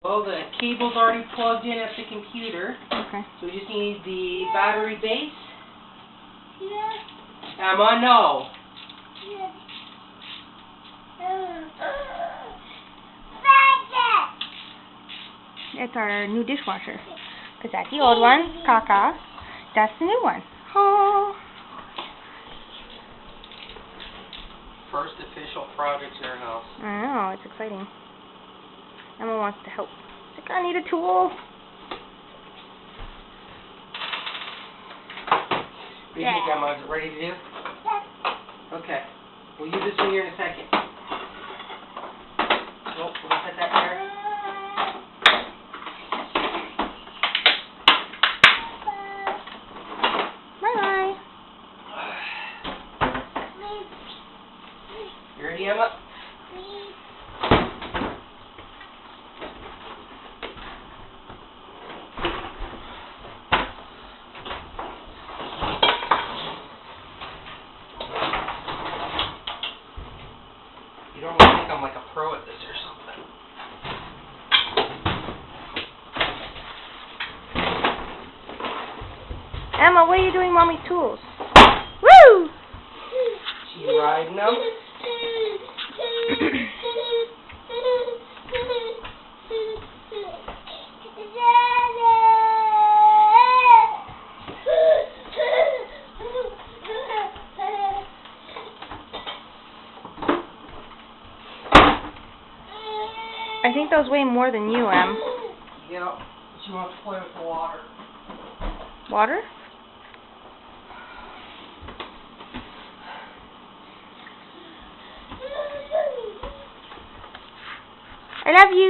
Well, the cable's already plugged in at the computer. Okay. So we just need the battery base. Yeah. Emma, no. Yeah. It's our new dishwasher. Because that's the old one, Kaka. That's the new one. Oh. First official project in our house. I know, it's exciting. Emma wants to help. She's like, I need a tool. What do you think, Emma? Is it ready to do? Okay. We'll use this one here in a second. Nope, we'll set that there. Bye-bye. You ready, Emma? You don't really think I'm like a pro at this or something. Emma, what are you doing, Mommy's tools? Woo! She's riding them. I think those weigh more than you, Em. Yeah, she wants to play with the water. Water? I love you.